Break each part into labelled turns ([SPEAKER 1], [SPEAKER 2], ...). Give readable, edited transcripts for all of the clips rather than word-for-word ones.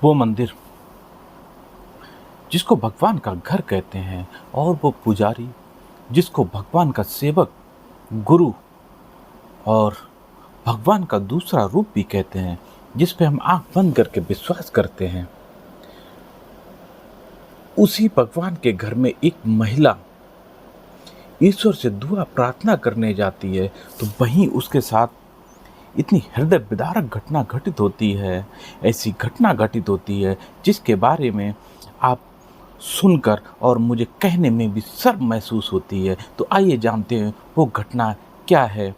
[SPEAKER 1] वो मंदिर जिसको भगवान का घर कहते हैं, और वो पुजारी जिसको भगवान का सेवक, गुरु और भगवान का दूसरा रूप भी कहते हैं, जिस पे हम आंख बंद करके विश्वास करते हैं, उसी भगवान के घर में एक महिला ईश्वर से दुआ प्रार्थना करने जाती है, तो वहीं उसके साथ इतनी हृदय विदारक घटना घटित होती है। ऐसी घटना घटित होती है जिसके बारे में आप सुनकर और मुझे कहने में भी शर्म महसूस होती है। तो आइए जानते हैं वो घटना क्या है।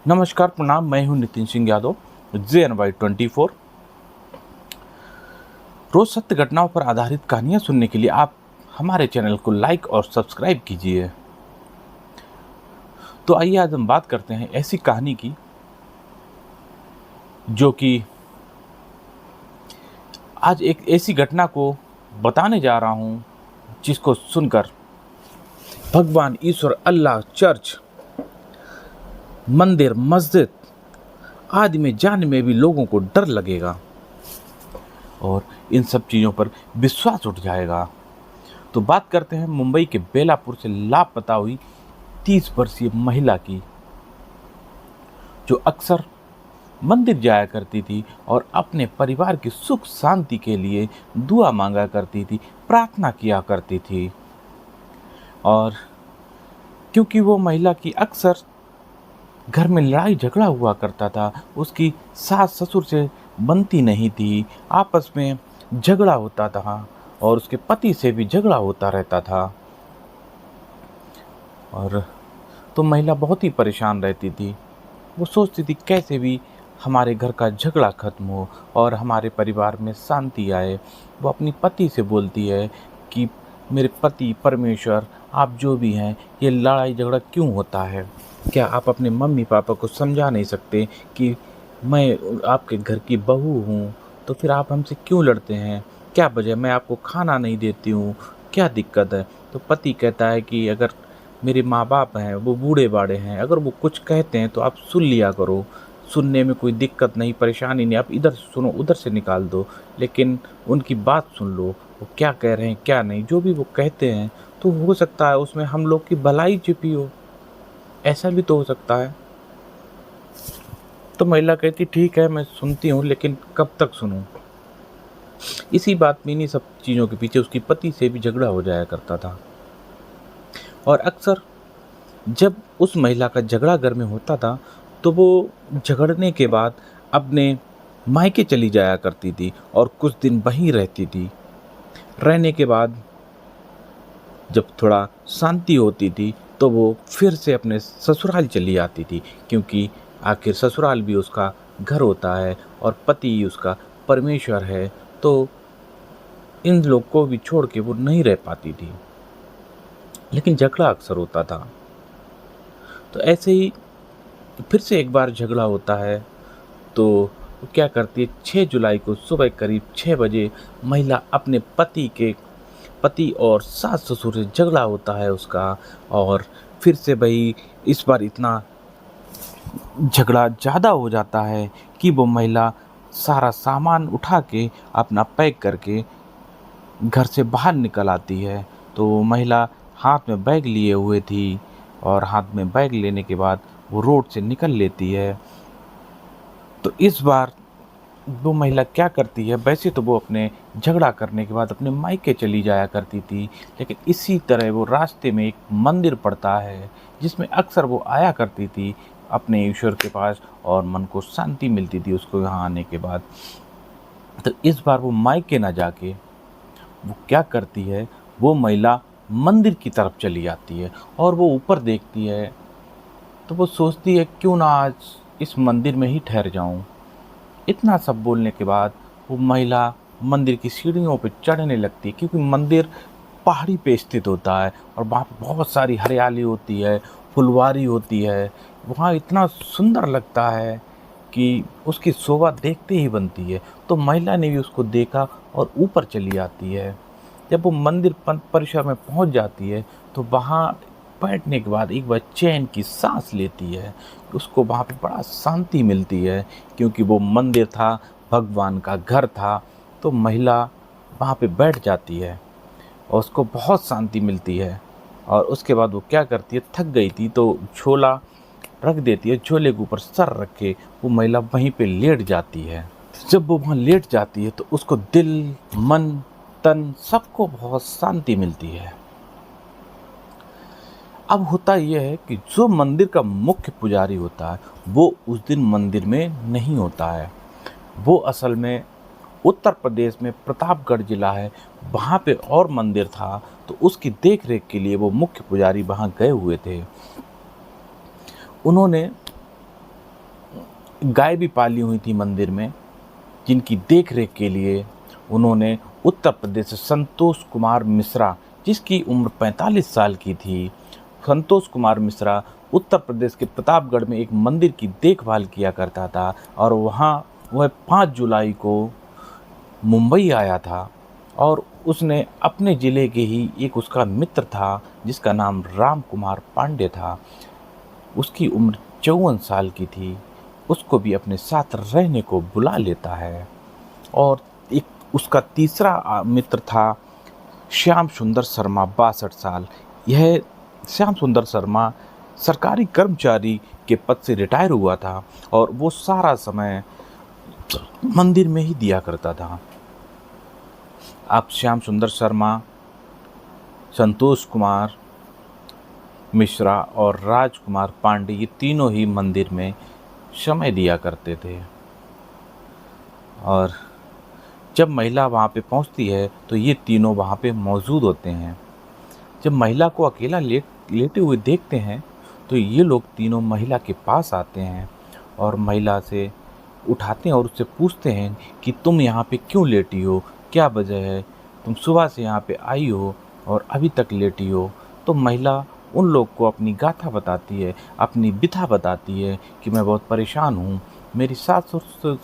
[SPEAKER 1] नमस्कार, प्रणाम, मैं हूं नितिन सिंह यादव, JNY24। रोज सत्य घटनाओं पर आधारित कहानियां सुनने के लिए आप हमारे चैनल को लाइक और सब्सक्राइब कीजिए। तो आइए आज हम बात करते हैं ऐसी कहानी की जो कि आज एक ऐसी घटना को बताने जा रहा हूं जिसको सुनकर भगवान, ईश्वर, अल्लाह, चर्च, मंदिर, मस्जिद आदि में जाने में भी लोगों को डर लगेगा और इन सब चीज़ों पर विश्वास उठ जाएगा। तो बात करते हैं मुंबई के बेलापुर से लापता हुई 30 वर्षीय महिला की, जो अक्सर मंदिर जाया करती थी और अपने परिवार की सुख शांति के लिए दुआ मांगा करती थी, प्रार्थना किया करती थी। और क्योंकि वो महिला की अक्सर घर में लड़ाई झगड़ा हुआ करता था, उसकी सास ससुर से बनती नहीं थी, आपस में झगड़ा होता था और उसके पति से भी झगड़ा होता रहता था। और तो महिला बहुत ही परेशान रहती थी। वो सोचती थी कैसे भी हमारे घर का झगड़ा खत्म हो और हमारे परिवार में शांति आए। वो अपनी पति से बोलती है कि मेरे पति, परमेश्वर, आप जो भी हैं, ये लड़ाई झगड़ा क्यों होता है? क्या आप अपने मम्मी पापा को समझा नहीं सकते कि मैं आपके घर की बहू हूँ, तो फिर आप हमसे क्यों लड़ते हैं? क्या वजह? मैं आपको खाना नहीं देती हूँ, क्या दिक्कत है? तो पति कहता है कि अगर मेरे माँ बाप हैं, वो बूढ़े बाड़े हैं, अगर वो कुछ कहते हैं तो आप सुन लिया करो, सुनने में कोई दिक्कत नहीं, परेशानी नहीं, आप इधर से सुनो, उधर से निकाल दो, लेकिन उनकी बात सुन लो, वो क्या कह रहे हैं क्या नहीं, जो भी वो कहते हैं, तो हो सकता है उसमें हम लोग की भलाई छिपी हो, ऐसा भी तो हो सकता है। तो महिला कहती ठीक है, मैं सुनती हूँ, लेकिन कब तक सुनूं? इसी बात में, इन्हीं सब चीज़ों के पीछे उसकी पति से भी झगड़ा हो जाया करता था। और अक्सर जब उस महिला का झगड़ा घर में होता था, तो वो झगड़ने के बाद अपने मायके चली जाया करती थी और कुछ दिन वहीं रहती थी। रहने के बाद जब थोड़ा शांति होती थी तो वो फिर से अपने ससुराल चली आती थी, क्योंकि आखिर ससुराल भी उसका घर होता है और पति उसका परमेश्वर है। तो इन लोग को भी छोड़ के वो नहीं रह पाती थी, लेकिन झगड़ा अक्सर होता था। तो ऐसे ही फिर से एक बार झगड़ा होता है, तो वो क्या करती है, 6 जुलाई को सुबह करीब 6 बजे महिला अपने पति और सास ससुर से झगड़ा होता है उसका। और फिर से भाई इस बार इतना झगड़ा ज़्यादा हो जाता है कि वो महिला सारा सामान उठा के अपना पैक करके घर से बाहर निकल आती है। तो महिला हाथ में बैग लिए हुए थी और हाथ में बैग लेने के बाद वो रोड से निकल लेती है। तो इस बार वो महिला क्या करती है, वैसे तो वो अपने झगड़ा करने के बाद अपने मायके चली जाया करती थी, लेकिन इसी तरह वो रास्ते में एक मंदिर पड़ता है जिसमें अक्सर वो आया करती थी अपने ईश्वर के पास, और मन को शांति मिलती थी उसको यहाँ आने के बाद। तो इस बार वो मायके ना जाके वो क्या करती है, वो महिला मंदिर की तरफ चली आती है और वो ऊपर देखती है। तो वो सोचती है क्यों ना आज इस मंदिर में ही ठहर जाऊं। इतना सब बोलने के बाद वो महिला मंदिर की सीढ़ियों पर चढ़ने लगती है, क्योंकि मंदिर पहाड़ी पे स्थित होता है और वहाँ पे बहुत सारी हरियाली होती है, फुलवारी होती है। वहाँ इतना सुंदर लगता है कि उसकी शोभा देखते ही बनती है। तो महिला ने भी उसको देखा और ऊपर चली आती है। जब वो मंदिर परिसर में पहुँच जाती है तो वहाँ बैठने के बाद एक बार चैन की सांस लेती है। उसको वहाँ पे बड़ा शांति मिलती है, क्योंकि वो मंदिर था, भगवान का घर था। तो महिला वहाँ पे बैठ जाती है और उसको बहुत शांति मिलती है। और उसके बाद वो क्या करती है, थक गई थी तो झोला रख देती है, झोले के ऊपर सर रख के वो महिला वहीं पे लेट जाती है। जब वो वहाँ लेट जाती है तो उसको दिल, मन, तन सबको बहुत शांति मिलती है। अब होता यह है कि जो मंदिर का मुख्य पुजारी होता है वो उस दिन मंदिर में नहीं होता है। वो असल में उत्तर प्रदेश में प्रतापगढ़ जिला है, वहाँ पे और मंदिर था, तो उसकी देख रेख के लिए वो मुख्य पुजारी वहाँ गए हुए थे। उन्होंने गाय भी पाली हुई थी मंदिर में, जिनकी देख रेख के लिए उन्होंने उत्तर प्रदेश से संतोष कुमार मिश्रा, जिसकी उम्र 45 साल की थी, संतोष कुमार मिश्रा उत्तर प्रदेश के प्रतापगढ़ में एक मंदिर की देखभाल किया करता था और वहाँ वह 5 जुलाई को मुंबई आया था। और उसने अपने ज़िले के ही एक उसका मित्र था जिसका नाम राम कुमार पांडे था, उसकी उम्र 54 साल की थी, उसको भी अपने साथ रहने को बुला लेता है। और एक उसका तीसरा मित्र था श्याम सुंदर शर्मा, 62 साल। यह श्याम सुंदर शर्मा सरकारी कर्मचारी के पद से रिटायर हुआ था और वो सारा समय मंदिर में ही दिया करता था। अब श्याम सुंदर शर्मा, संतोष कुमार मिश्रा और राजकुमार पांडे ये तीनों ही मंदिर में समय दिया करते थे। और जब महिला वहाँ पे पहुँचती है तो ये तीनों वहाँ पे मौजूद होते हैं। जब महिला को अकेला लेटे हुए देखते हैं तो ये लोग तीनों महिला के पास आते हैं और महिला से उठाते हैं और उससे पूछते हैं कि तुम यहाँ पे क्यों लेटी हो, क्या वजह है, तुम सुबह से यहाँ पे आई हो और अभी तक लेटी हो। तो महिला उन लोग को अपनी गाथा बताती है, अपनी व्यथा बताती है कि मैं बहुत परेशान हूँ, मेरी सास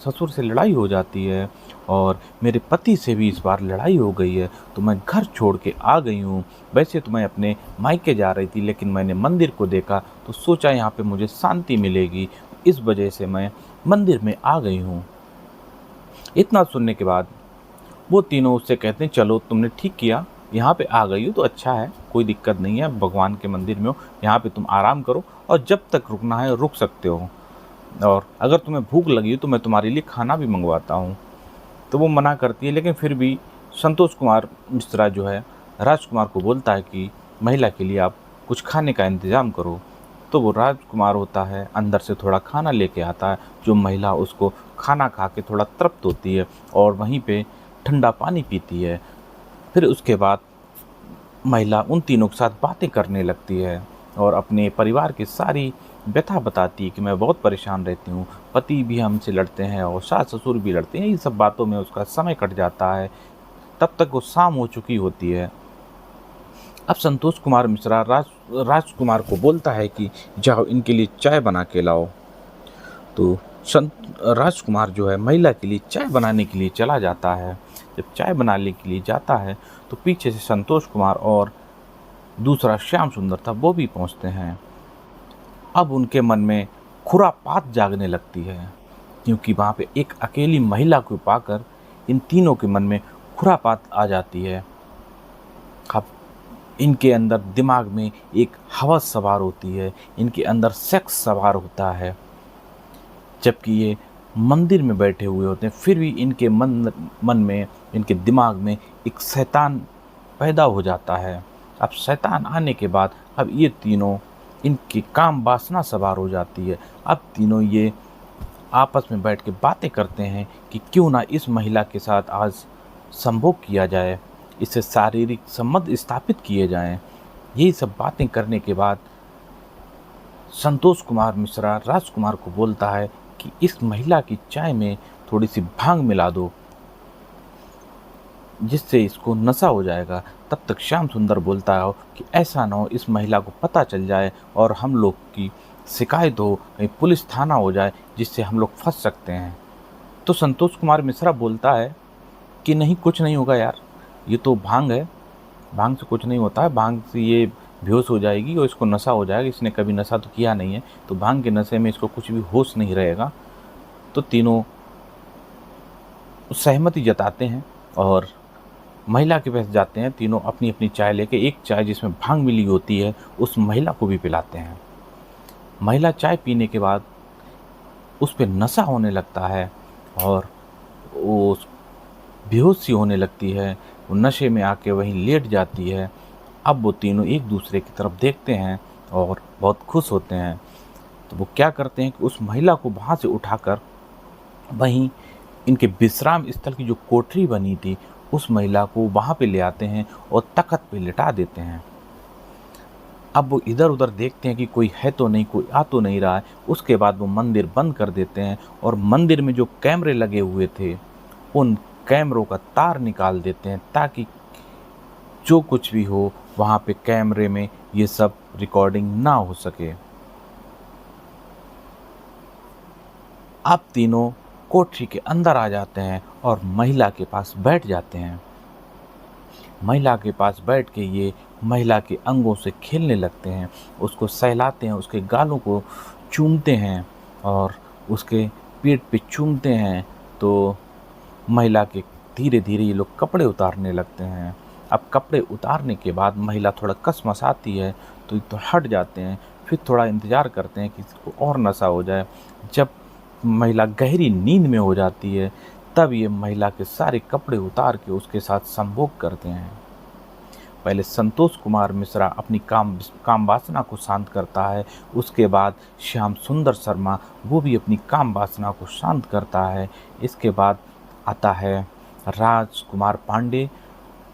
[SPEAKER 1] ससुर से लड़ाई हो जाती है और मेरे पति से भी इस बार लड़ाई हो गई है, तो मैं घर छोड़ के आ गई हूँ। वैसे तो मैं अपने मायके जा रही थी, लेकिन मैंने मंदिर को देखा तो सोचा यहाँ पे मुझे शांति मिलेगी, इस वजह से मैं मंदिर में आ गई हूँ। इतना सुनने के बाद वो तीनों उससे कहते हैं चलो तुमने ठीक किया, यहाँ पे आ गई हो तो अच्छा है, कोई दिक्कत नहीं है, भगवान के मंदिर में हो, यहाँ पे तुम आराम करो और जब तक रुकना है रुक सकते हो, और अगर तुम्हें भूख लगी हो तो मैं तुम्हारे लिए खाना भी मंगवाता हूँ। तो वो मना करती है, लेकिन फिर भी संतोष कुमार मिश्रा जो है राजकुमार को बोलता है कि महिला के लिए आप कुछ खाने का इंतज़ाम करो। तो वो राजकुमार होता है अंदर से थोड़ा खाना लेके आता है, जो महिला उसको खाना खा के थोड़ा तृप्त होती है और वहीं पे ठंडा पानी पीती है। फिर उसके बाद महिला उन तीनों के साथ बातें करने लगती है और अपने परिवार की सारी व्यथा बताती है कि मैं बहुत परेशान रहती हूँ, पति भी हमसे लड़ते हैं और सास ससुर भी लड़ते हैं। इन सब बातों में उसका समय कट जाता है, तब तक वो शाम हो चुकी होती है। अब संतोष कुमार मिश्रा राजकुमार को बोलता है कि जाओ इनके लिए चाय बना के लाओ। तो राजकुमार जो है महिला के लिए चाय बनाने के लिए चला जाता है। जब चाय बनाने के लिए जाता है तो पीछे से संतोष कुमार और दूसरा श्याम सुंदर था वो भी पहुंचते हैं। अब उनके मन में खुरापात जागने लगती है, क्योंकि वहाँ पे एक अकेली महिला को पाकर इन तीनों के मन में खुरापात आ जाती है। अब इनके अंदर दिमाग में एक हवस सवार होती है, इनके अंदर सेक्स सवार होता है। जबकि ये मंदिर में बैठे हुए होते हैं, फिर भी इनके मन में, इनके दिमाग में एक शैतान पैदा हो जाता है। अब शैतान आने के बाद अब ये तीनों, इनकी काम वासना सवार हो जाती है। अब तीनों ये आपस में बैठ के बातें करते हैं कि क्यों ना इस महिला के साथ आज संभोग किया जाए, इससे शारीरिक संबंध स्थापित किए जाएं। यही सब बातें करने के बाद संतोष कुमार मिश्रा राजकुमार को बोलता है कि इस महिला की चाय में थोड़ी सी भांग मिला दो, जिससे इसको नशा हो जाएगा। तब तक श्याम सुंदर बोलता है कि ऐसा ना हो इस महिला को पता चल जाए और हम लोग की शिकायत हो, कहीं पुलिस थाना हो जाए, जिससे हम लोग फंस सकते हैं। तो संतोष कुमार मिश्रा बोलता है कि नहीं, कुछ नहीं होगा यार, ये तो भांग है, भांग से कुछ नहीं होता है, भांग से ये बेहोश हो जाएगी और इसको नशा हो जाएगा, इसने कभी नशा तो किया नहीं है, तो भांग के नशे में इसको कुछ भी होश नहीं रहेगा। तो तीनों सहमति जताते हैं और महिला के पास जाते हैं। तीनों अपनी अपनी चाय लेके, एक चाय जिसमें भांग मिली होती है उस महिला को भी पिलाते हैं। महिला चाय पीने के बाद उस पे नशा होने लगता है और वो बेहोश सी होने लगती है। वो नशे में आके वहीं लेट जाती है। अब वो तीनों एक दूसरे की तरफ देखते हैं और बहुत खुश होते हैं। तो वो क्या करते हैं कि उस महिला को वहाँ से उठाकर वहीं इनके विश्राम स्थल की जो कोठरी बनी थी उस महिला को वहाँ पे ले आते हैं और तख्त पे लिटा देते हैं। अब वो इधर उधर देखते हैं कि कोई है तो नहीं, कोई आ तो नहीं रहा है। उसके बाद वो मंदिर बंद कर देते हैं और मंदिर में जो कैमरे लगे हुए थे उन कैमरों का तार निकाल देते हैं ताकि जो कुछ भी हो वहाँ पे कैमरे में ये सब रिकॉर्डिंग ना हो सके। अब तीनों कोठरी के अंदर आ जाते हैं और महिला के पास बैठ जाते हैं। महिला के पास बैठ के ये महिला के अंगों से खेलने लगते हैं, उसको सहलाते हैं, उसके गालों को चूमते हैं और उसके पीठ पे चूमते हैं। तो महिला के धीरे धीरे ये लोग कपड़े उतारने लगते हैं। अब कपड़े उतारने के बाद महिला थोड़ा कसमसाती है तो हट जाते हैं। फिर थोड़ा इंतज़ार करते हैं कि इसको और नशा हो जाए। जब महिला गहरी नींद में हो जाती है तब ये महिला के सारे कपड़े उतार के उसके साथ संभोग करते हैं। पहले संतोष कुमार मिश्रा अपनी काम वासना को शांत करता है। उसके बाद श्याम सुंदर शर्मा वो भी अपनी काम वासना को शांत करता है। इसके बाद आता है राजकुमार पांडे,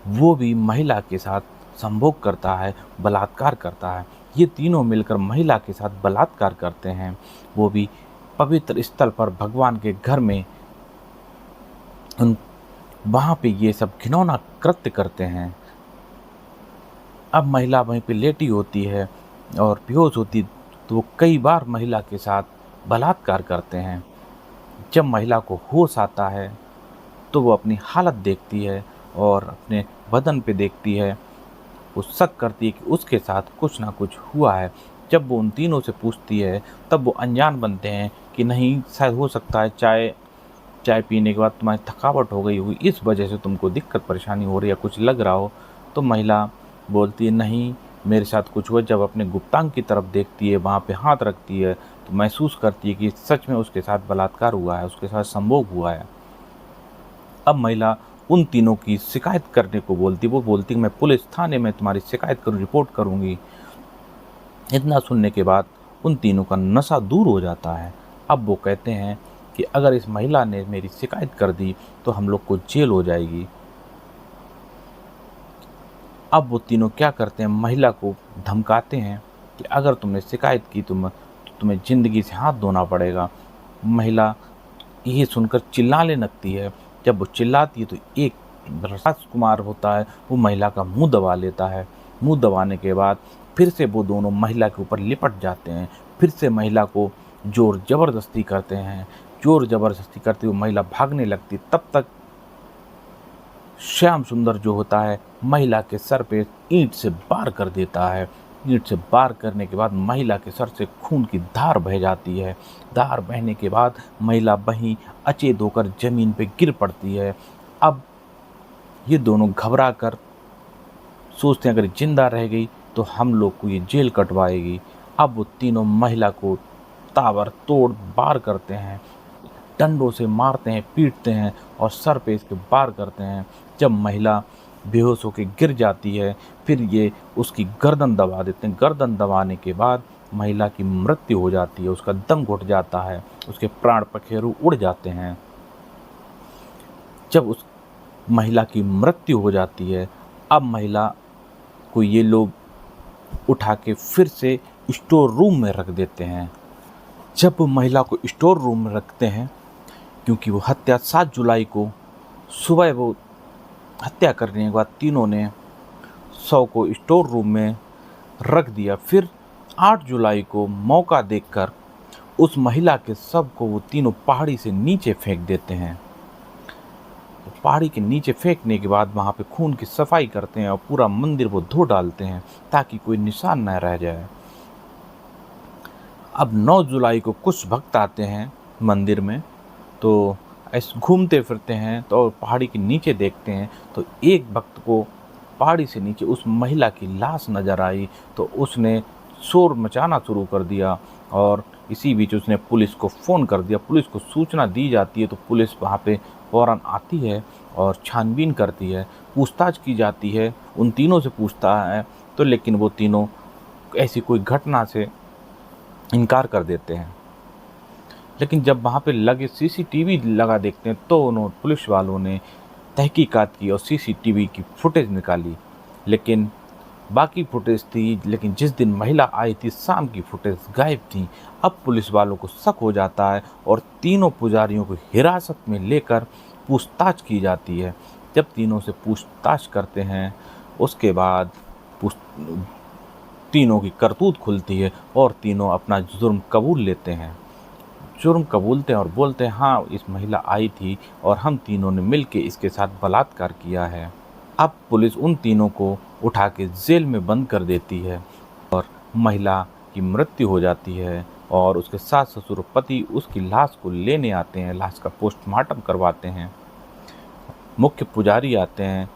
[SPEAKER 1] वो भी महिला के साथ संभोग करता है, बलात्कार करता है। ये तीनों मिलकर महिला के साथ बलात्कार करते हैं, वो भी पवित्र स्थल पर भगवान के घर में। वहाँ पे ये सब घिनौना कृत्य करते हैं। अब महिला वहीं पे लेटी होती है और बेहोश होती, तो वो कई बार महिला के साथ बलात्कार करते हैं। जब महिला को होश आता है तो वो अपनी हालत देखती है और अपने बदन पे देखती है। वो शक करती है कि उसके साथ कुछ ना कुछ हुआ है। जब वो उन तीनों से पूछती है तब वो अनजान बनते हैं कि नहीं, शायद हो सकता है चाय पीने के बाद तुम्हारी थकावट हो गई हुई, इस वजह से तुमको दिक्कत परेशानी हो रही है, कुछ लग रहा हो। तो महिला बोलती है नहीं, मेरे साथ कुछ हुआ। जब अपने गुप्तांग की तरफ देखती है, वहाँ पे हाथ रखती है तो महसूस करती है कि सच में उसके साथ बलात्कार हुआ है, उसके साथ संभोग हुआ है। अब महिला उन तीनों की शिकायत करने को बोलती, वो बोलती मैं पुलिस थाने में तुम्हारी शिकायत करूँ, रिपोर्ट करूँगी। इतना सुनने के बाद उन तीनों का नशा दूर हो जाता है। अब वो कहते हैं कि अगर इस महिला ने मेरी शिकायत कर दी तो हम लोग को जेल हो जाएगी। अब वो तीनों क्या करते हैं, महिला को धमकाते हैं कि अगर तुमने शिकायत की तो तुम्हें ज़िंदगी से हाथ धोना पड़ेगा। महिला ये सुनकर चिल्लाने लगती है। जब वो चिल्लाती है तो एक राजकुमार होता है, वो महिला का मुंह दबा लेता है। मुंह दबाने के बाद फिर से वो दोनों महिला के ऊपर लिपट जाते हैं। फिर से महिला को जोर ज़बरदस्ती करते हैं। जोर ज़बरदस्ती करते हुए महिला भागने लगती। तब तक श्याम सुंदर जो होता है महिला के सर पे ईंट से वार कर देता है। ईंट से वार करने के बाद महिला के सर से खून की धार बह जाती है। धार बहने के बाद महिला वहीं अचेत होकर जमीन पे गिर पड़ती है। अब ये दोनों घबरा कर सोचते हैं अगर जिंदा रह गई तो हम लोग को ये जेल कटवाएगी। अब वो तीनों महिला को ताबड़तोड़ वार करते हैं, डंडों से मारते हैं, पीटते हैं और सर पे इसके वार करते हैं। जब महिला बेहोश होकर गिर जाती है फिर ये उसकी गर्दन दबा देते हैं। गर्दन दबाने के बाद महिला की मृत्यु हो जाती है, उसका दम घुट जाता है, उसके प्राण पखेरु उड़ जाते हैं। जब उस महिला की मृत्यु हो जाती है अब महिला को ये लोग उठा के फिर से स्टोर रूम में रख देते हैं। जब वो महिला को स्टोर रूम में रखते हैं, क्योंकि वो हत्या 7 जुलाई को सुबह वो हत्या करने के बाद तीनों ने शव को स्टोर रूम में रख दिया। फिर 8 जुलाई को मौका देखकर उस महिला के शव को वो तीनों पहाड़ी से नीचे फेंक देते हैं। पहाड़ी के नीचे फेंकने के बाद वहाँ पे खून की सफाई करते हैं और पूरा मंदिर वो धो डालते हैं ताकि कोई निशान न रह जाए। अब 9 जुलाई को कुछ भक्त आते हैं मंदिर में, तो ऐसे घूमते फिरते हैं तो पहाड़ी के नीचे देखते हैं तो एक भक्त को पहाड़ी से नीचे उस महिला की लाश नज़र आई। तो उसने शोर मचाना शुरू कर दिया और इसी बीच उसने पुलिस को फ़ोन कर दिया। पुलिस को सूचना दी जाती है तो पुलिस वहाँ पे फ़ौरन आती है और छानबीन करती है, पूछताछ की जाती है, उन तीनों से पूछता है तो लेकिन वो तीनों ऐसी कोई घटना से इनकार कर देते हैं। लेकिन जब वहाँ पे लगे सीसीटीवी लगा देखते हैं तो पुलिस वालों ने तहकीकात की और सीसीटीवी की फुटेज निकाली। लेकिन बाकी फुटेज थी, लेकिन जिस दिन महिला आई थी शाम की फुटेज गायब थी। अब पुलिस वालों को शक हो जाता है और तीनों पुजारियों को हिरासत में लेकर पूछताछ की जाती है। जब तीनों से पूछताछ करते हैं उसके बाद तीनों की करतूत खुलती है और तीनों अपना जुर्म कबूल लेते हैं। जुर्म कबूलते हैं और बोलते हैं हाँ इस महिला आई थी और हम तीनों ने मिलकर इसके साथ बलात्कार किया है। अब पुलिस उन तीनों को उठा के जेल में बंद कर देती है और महिला की मृत्यु हो जाती है और उसके सास ससुर पति उसकी लाश को लेने आते हैं, लाश का पोस्टमार्टम करवाते हैं। मुख्य पुजारी आते हैं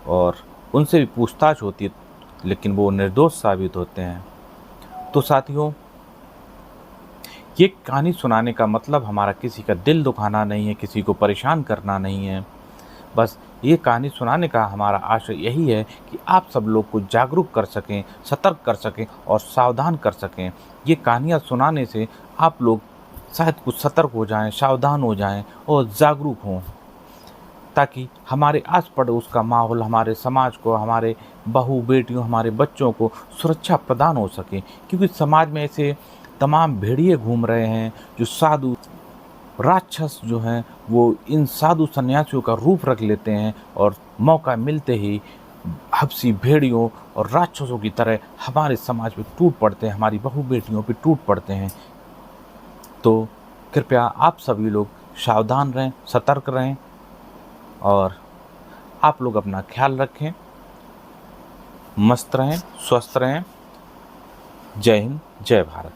[SPEAKER 1] और उनसे भी पूछताछ होती है लेकिन वो निर्दोष साबित होते हैं। तो साथियों, ये कहानी सुनाने का मतलब हमारा किसी का दिल दुखाना नहीं है, किसी को परेशान करना नहीं है। बस ये कहानी सुनाने का हमारा आशय यही है कि आप सब लोग को जागरूक कर सकें, सतर्क कर सकें और सावधान कर सकें। ये कहानियाँ सुनाने से आप लोग शायद कुछ सतर्क हो जाएं, सावधान हो जाएं और जागरूक हों, ताकि हमारे आस पड़ोस का माहौल, हमारे समाज को, हमारे बहू बेटियों, हमारे बच्चों को सुरक्षा प्रदान हो सके। क्योंकि समाज में ऐसे तमाम भेड़िए घूम रहे हैं जो साधु राक्षस जो हैं वो इन साधु सन्यासियों का रूप रख लेते हैं और मौका मिलते ही हबसी भेड़ियों और राक्षसों की तरह हमारे समाज पे टूट पड़ते हैं, हमारी बहू बेटियों पे टूट पड़ते हैं। तो कृपया आप सभी लोग सावधान रहें, सतर्क रहें और आप लोग अपना ख्याल रखें। मस्त रहें, स्वस्थ रहें। जय हिंद, जय भारत।